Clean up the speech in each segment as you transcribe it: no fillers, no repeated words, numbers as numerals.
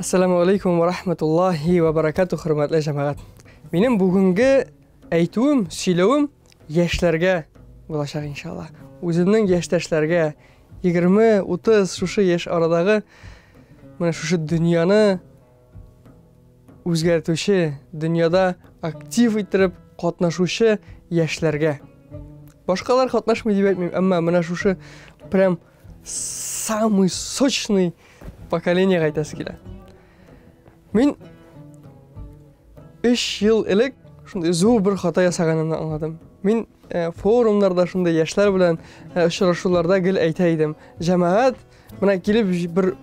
Assalamu alaikum wa rahmatullahi wa barakatuh, hurmatli jamoat. Benim bugungi aytuvim, siylawim yoshlarga bo'lacak inshaalloh. O'zimning yoshlarga 20-30 şuşu yaş aradagi mana şuşu dunyoni o'zgartiruvchi, dunyoda aktiv ettirib qatnashuvchi yoshlarga. Boshqalar qatnashmaydi deb aytmayman, ammo mana şuşu prям самый сочный поколение aytasi keladi. Men 5 yil ilk shunday zo'r bir xato yasaganimni anladim. Men forumlarda shunday yoshlar bilan uchrashuvlarda gil aytaydim. Jamoat mana kelib bir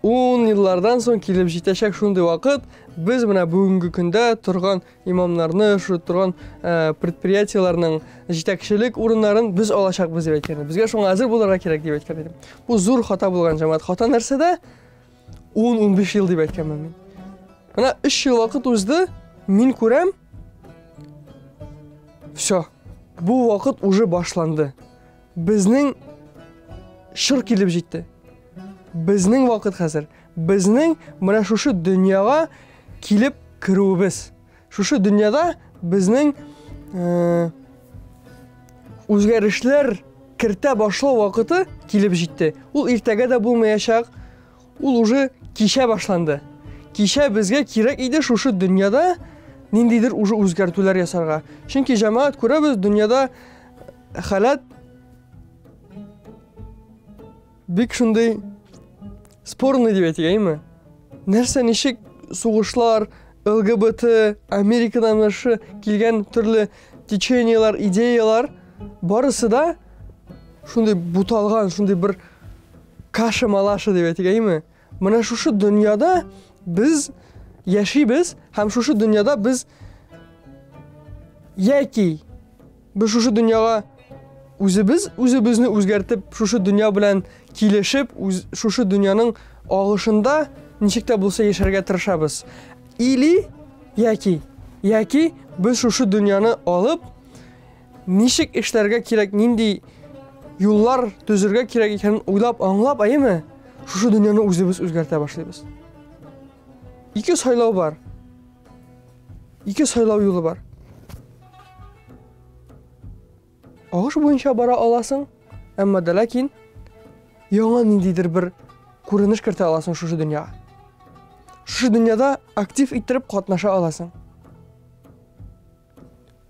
10 yillardan so'ng kelib jetashak shunday vaqt biz mana bugungi kunda turgan imomlarni, shu turgan предприятияларning yetakchilik o'rinlarini biz olashaqmiz deb aytgan. Bizga shunga hozir bo'larga kerak deb aytgan edim. Bu zo'r xato bo'lgan jamoat. Xato narsada 10-15 yil deb aytganman men. Mana 3 yil vaqt o'zdi men ko'ram. Всё. Bu vaqt уже boshlandi. Bizning shir kelib jetdi. Bizning vaqt hozir. Bizning mana shu dunyoga kelib kiruvimiz. Shu dunyoda bizning o'zgarishlar kirta boshlash vaqti kelib jetdi. U ertaga da bo'lmayacak. U уже kecha boshlandi. Kecha bizga kerak edi shu dunyoda nindidir уже o'zgartiruvlar yasarga. Chunki jamoat ko'ra biz dunyoda holat bek shunday sporni deb aytaymi? Narsa nishik so'g'ishlar, LGBT, Amerikadan shu kelgan turli techeniyalar, ideyalar borisida shunday butalgan, shunday bir kasha-malashi deb aytaymi? Mana shu dunyoda biz yashaymiz, ham shu dunyoda biz yoki biz shu dunyoga o'zimizni o'zgartib, shu dunyo bilan kelishib, shu dunyoning og'ishinda nechikda bo'lsa yasharga tirishamiz. Yoki biz shu dunyoni olib nechik ishlarga kerak, nindi yo'llar tuzirga kerak ekanini o'ylab, anglab, aymi? Shu dunyoni o'zimiz o'zgartira boshlaymiz. İki saylov var. İki saylov yo'li var. Og'ish bo'yicha bora olasan, ammo lakin yangi nindidir bir ko'rinish kirita olasan shu dunyoga. Shu dunyoda aktiv ettirib qatnasha olasan.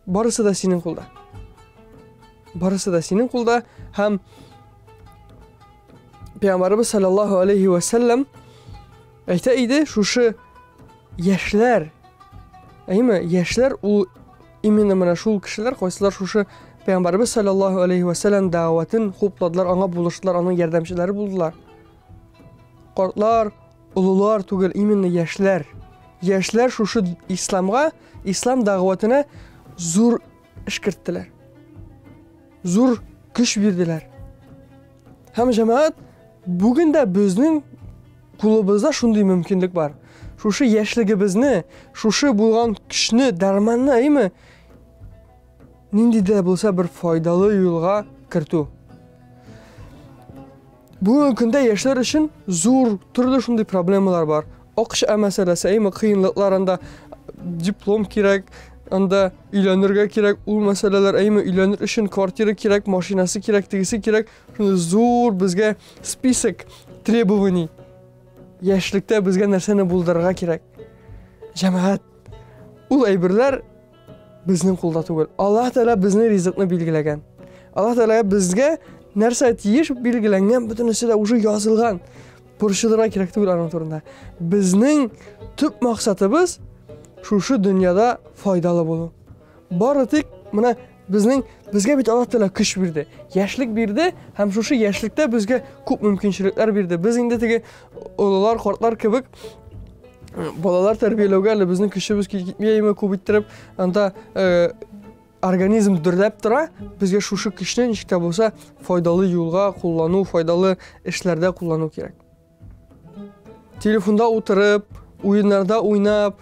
Barisi da sening qo'lda. Barisi da sening qo'lda. Ham Peygamberimiz sallallohu alayhi va sallam aytaydi, shu yoshlar, aymi? Yoshlar u imенно mana shu kishilar qo'ysalar shu Peygamberimiz sallallohu alayhi va sallam da'vatin qo'pladilar, anga bo'lishdilar, uning yordamchilari bo'ldilar. Qortlar, ulug'lar tugul, imенно yoshlar. Yoshlar shu islomga, islom da'vatini zo'r ish kiritdilar. Zo'r kuch berdilar. Ham jamoat bugunda bizning klubimizda shunday mumkinlik bor. Shu yoshligimizni, shu bo'lgan kuchni, darmanni, aymi? Nindida bo'lsa bir foydali yo'lga kirtu. Bugungi kunda yoshlar uchun zo'r turli shunday problemalar bor. O'qish masalasi, aymi? Qiyinliklarida diplom kerak, unda uylanirga kerak, u masalalar, aymi? Uylanir uchun kvartira kerak, mashinasi kerak, tegisi kerak. Shunday zo'r bizga spisak требований yoshlikda bizga narsani bo'ldirga kerak. Jamoat u aybirlar bizning qo'lda tugul. Alloh taolo bizning rizqni belgilagan. Alloh taolo bizga narsa yeyish belgilangan, butunisida o'sha yozilgan. Burishlarga kerak tugul ana o'rinda. Bizning tub maqsadimiz shu dunyoda foydali bo'lish. Boritik mana bizga bit Alloh taolo kuch berdi, yoshlik berdi, ham shu yoshlikda bizga ko'p mumkinchiliklar berdi. Biz endi tege o'g'illar, qortlar kibik bolalar tarbiyalawga bizning kuchimiz ketmaymi, ko'p ettirib, anda organizm dirlab tura, bizga shu kuchni nechta bo'lsa foydali yo'lga qo'llanu, foydali ishlarda qo'llanu kerak. Telefonda o'tirib, o'yinlarda o'ynab,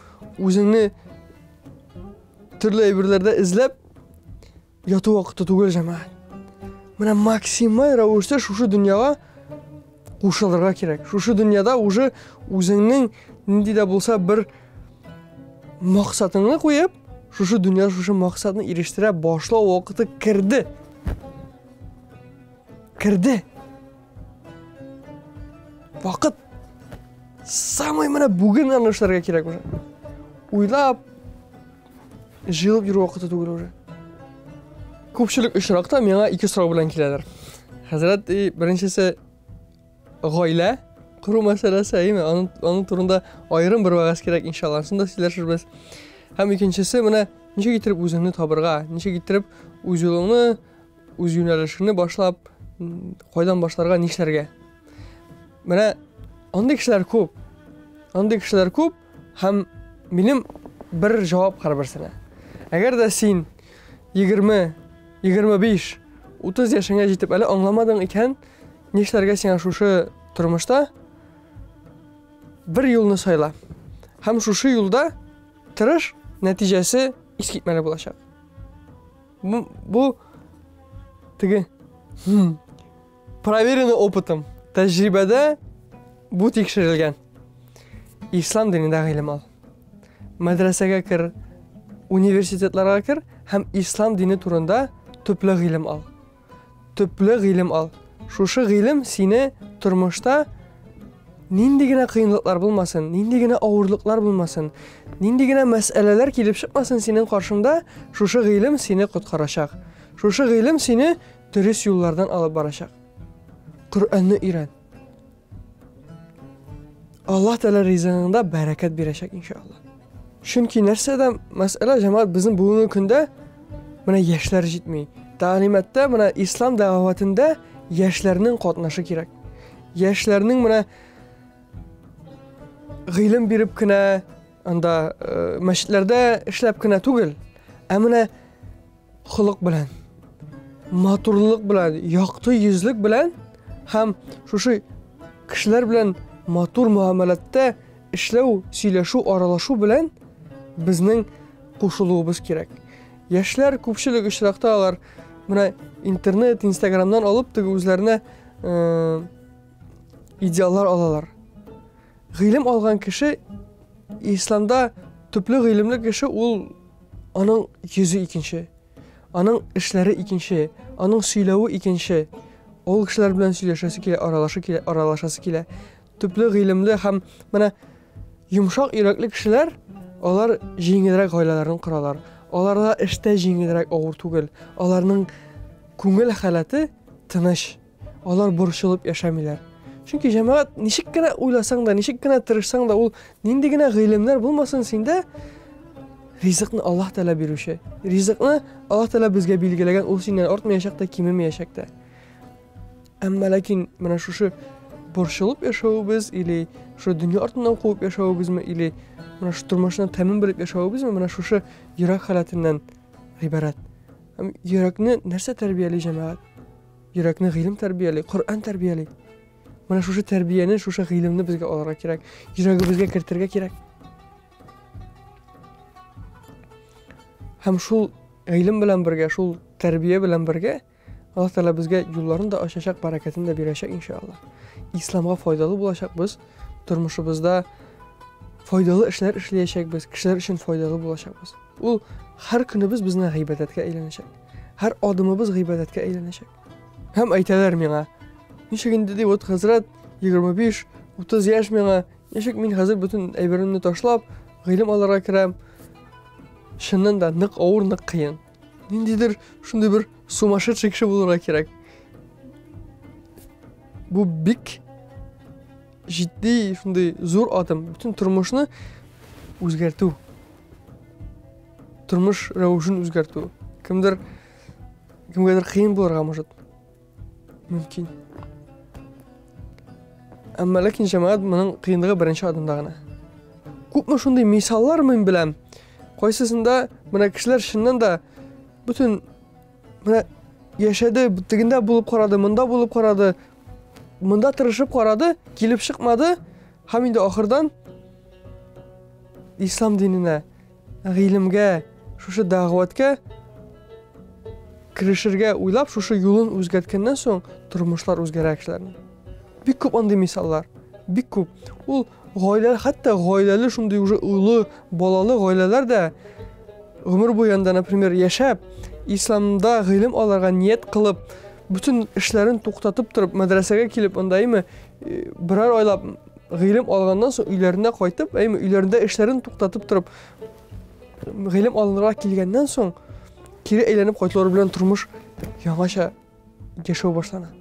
o'zingni turli yerlarda izlab yotuv vaqti tugul jamoat. Mana maksimal ravishda shu dunyoga qo'shilishga kerak. Shu dunyoda o'zingning nindi de bulsa bir maqsadını qo'yib, şu dünya şu maqsadını eriştire başla vaqti kirdi. Vaqt samay mana bugün anlaşlarga kerak o'sha. O'ylab jilib yurib vaqti tugul o'sha. Ko'pchilik ishroqda menga ikki so'roq bilan keladilar. Hazrat, birinchisi g'oila quruq masalasi, onun turunda ayrim bir vaqt kerak inshaalloh. Shunda sizlashirmiz. Ham ikkinchisi mana necha getirib o'zingni tobirga, necha getirib o'z yo'lingni, o'z yo'nalishingni boshlab qo'ydan boshlarga nishlarga. Mana onday kishilar ko'p. Onday kishilar ko'p, ham mening bir javob har birsine. Agarda sen 20, 25, 30 yaşına yetib hali anglamading ekan, nishlarga sen shu turmushda bir yo'lni sayla. Ham shu yo'lda tirish natijasi iskitmali bo'lacak. Bu tigi проверенный опытом, tajribada bu tekshirilgan. İslam dinida ilm ol. Madrasaga kir, universitetlarga kir, ham islom dini turida to'pli ilm ol. To'pli ilm ol. Shu ilm seni turmushda nindigina qiyinliklar bo'lmasin, nindigina og'irliklar bo'lmasin, nindigina masalalar kelib chiqmasin sening qarshingda, shu ilm seni qutqaracak. Shu ilm seni durust yo'llardan olib boracak. Qur'onni o'rgan. Allah Teala rizqingda barakat beracak inshaalloh. Chunki narsada masala jamoat bizning bugungi kunda mana yoshlar yetmay. Ta'limotda mana islom da'vatida yoshlarning qatnashi kerak. Yoshlarning mana ilm beribgina, anda masjidlarda ishlabgina tugil. Amina xuluq bilan, maturlik bilan, yoqti yuzlik bilan ham shu kishilar bilan matur muomalatda ishlav, siylashuv, aralashuv bilan bizning qo'shiluvimiz kerak. Yoshlar ko'pchilik ishroqdalar mana internet, Instagramdan olib o'zlarini ideallar olalar. Ilm olgan kishi islomda tupli ilmli kishi onun yüzü ikinci, onun işleri ikinci, onun siylavi ikinci. O kishilar bilan siylashasi kerak, aralaşası kerak. Tupli ilmli ham mana yumshoq yurakli kishilar, ular yengilroq oilalarni quralar. Ularda ishda yengilroq og'ir tugil. Ularning ko'ngil holati tinish. Ular burishilib yashamaylar. Chunki jamoat nishikkina o'ylasang da, nishikkina tirishsang da, ul nindigina ilmlar bo'lmasin senda, rizqni Alloh taolo beruvchi. Rizqni Alloh taolo bizga belgilagan, u sendan ortmayashaqda, kemmayashaqda. Ammo lekin mana shu burishilib yashashimiz ili shu dunyo ortidan qo'yib yashashimizmi ili mana shu turmushni ta'min bilib yashashimizmi, mana shu yurak holatidan iborat. Yurakni narsa tarbiyali jamoat? Yurakni ilm tarbiyali, Qur'on tarbiyali. Mana shu tarbiyani, shu ilmni bizga olishga kerak, yuragimizga kiritirga kerak. Ham shu ilm bilan birga, shu tarbiya bilan birga Alloh taolo bizga yo'llarini da ochashaq, barakatini da berashaq inshaalloh. Islomga foydali bo'lashaq biz, turmushimizda foydali ishlar ishlayashaq biz, kishilar uchun foydali bo'lashaq biz. U har kunimiz bizni g'iybatga aylanashaq. Har odimimiz g'iybatga aylanashaq. Ham aytalar menga, nechagindi deb o't hazrat 25, 30 yosh menga, nechak men hozir butun aybarimni tashlab, ilm olarga kiram. Shundan da niq og'ir, niq qiyin. Nindidir shunday bir sumashir kishi bo'lsa kerak. Bu bik jiddiy shunday zo'r odim, butun turmushni o'zgartuv. Turmush ravishini o'zgartuv. Kimgadir qiyin bo'larga mumkin. Ammo lekin jamoat mening qiyinligi birinchi odimdagina. Ko'pmi shunday misollar men bilan qo'ysasында mana kishilar shundan da butun mana yashadi, butigida bo'lib qaradi, bunda bo'lib qaradi, bunda tirishib qaradi, kelib chiqmadi. Ham endi oxirdan islom dinine, ilmga, shu da'vatga kirishirga o'ylab, shu yo'lni o'zgartgandan so'ng turmushlar o'zgaradi kishilarning. Bir ko'p onday misollar, bir ko'p. U Гаиләләр, хәтта гаиләле шундый уже улы, балалы гаиләләр дә гомер буенда, например, яшәп, исламда гыйлем алырга ният кылып, bütün эшләрен туктатып торып, мәдрәсәгә килеп, андаймы берәр айлап гыйлем алганнан соң өйләренә кайтып, өйләрендә эшләрен туктатып торып, гыйлем алырга килгәннән соң кире әйләнеп кайтулар белән тормыш яңаша яшәү башлана.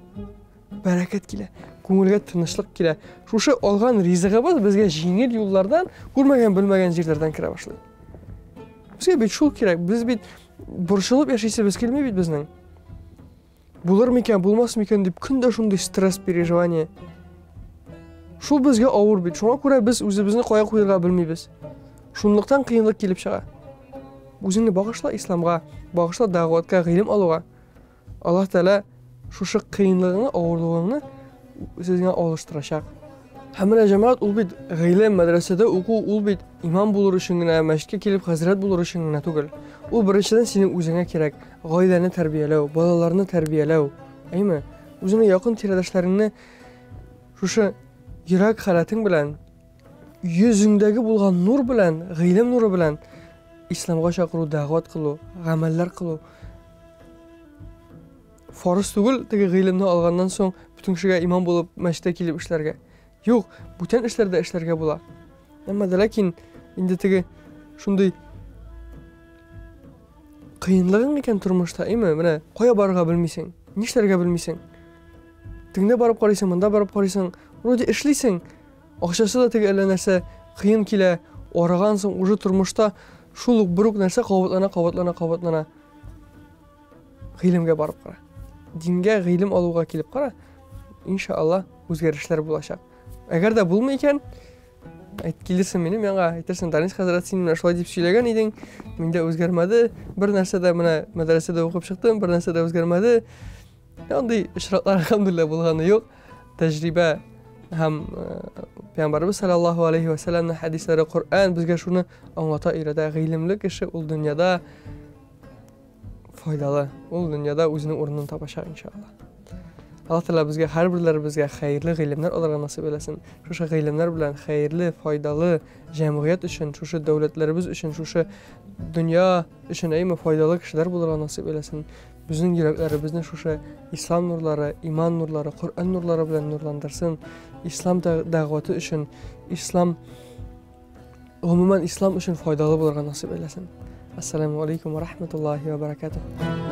Бәрәкәт килә, күңелгә тынычлык килә. Шушы алган ризыгыбыз безгә җиңел юллардан, күрмәгән, белмәгән җирләрдән керә башлый. Безгә бит шул кирәк. Без бит борчылып яшисебез килми бит безнең. Булыр микән, булмас микән дип көндә шундый стресс, переживание. Шул безгә авыр бит. Шуңа күрә без үзебезне кая куярга белмибез. Шунлыктан кыенлык килеп чыга. Үзеңне багышла исламга, багышла дәгъватка, гыйлем алуга. Аллаһ Тәала шушы кыенлыгыңны, авырлыгыңны сезгә алыштырачак. Һәммә җәмәгать ул бит гыйлем мәдрәсәдә уку, ул бит имам булыр өчен генә, мәчеткә килеп хәзрәт булыр өчен генә түгел. Ул беренчедән синең үзеңә кирәк, гаиләне тәрбияләү, балаларны тәрбияләү. Әйме, үзеңне якын тирәдәшләреңне шушы йөрәк халатың белән, йөзеңдәге булган нур белән, гыйлем нуры белән исламга чакыру, дәгъват кылу, гамәлләр кылу. Фарыз түгел, теге гыйлемне алганнан соң бүтән кешегә имам булып мәчеткә килеп эшләргә. Юк, бүтән эшләрдә эшләргә була. Әмма ләкин инде теге шундый кыенлыгың икән тормышта, менә кая барырга белмисең, нишләргә белмисең. Тегендә барып карыйсың, монда барып карыйсың, вроде эшлисең, акчасы да теге әллә нәрсә кыен килә, арыгансың, уже тормышта шул ук бер үк нәрсә кабатлана. Гыйлемгә барып кара. Дингә, гыйлем алуга килеп кара. Иншаллах үзгәрешләр булачак. Әгәр дә булмый икән, килерсең минем янга, әйтерсең, Данис хәзрәт син менә шулай дип сөйләгән идең, миндә үзгәрмәде, бер нәрсә дә менә мәдрәсәдә укып чыктым, бер нәрсә дә үзгәрмәде. Андый ишратлар алхамдулилlah булганы юк. Тәҗрибә һәм Пәйгамбәрбез саллаллаһу алейхи ва салламның хәдисләре, Коръән безгә шуны аңлата, өйрәтә. Гыйлемле кеше ул дөньяда файдалы, ул дөньяда үзенең урынын табачак иншаллах. Аллаһ Тәала безгә һәрберләребезгә хәерле гыйлемнәр алырга насыйп итсен. Шушы гыйлемнәр белән хәерле, файдалы җәмгыять өчен, шушы дәүләтләребез өчен, шушы дөнья өчен файдалы кешеләр булырга насыйп итсен. Безнең йөрәкләребезне шушы ислам нурлары, иман нурлары, Коръән нурлары белән нурландырсын. Ислам дәгъваты өчен, ислам гомумән ислам өчен файдалы булырга насыйп итсен. Ассаламу алейкум ва рахматуллахи ва баракатуһ.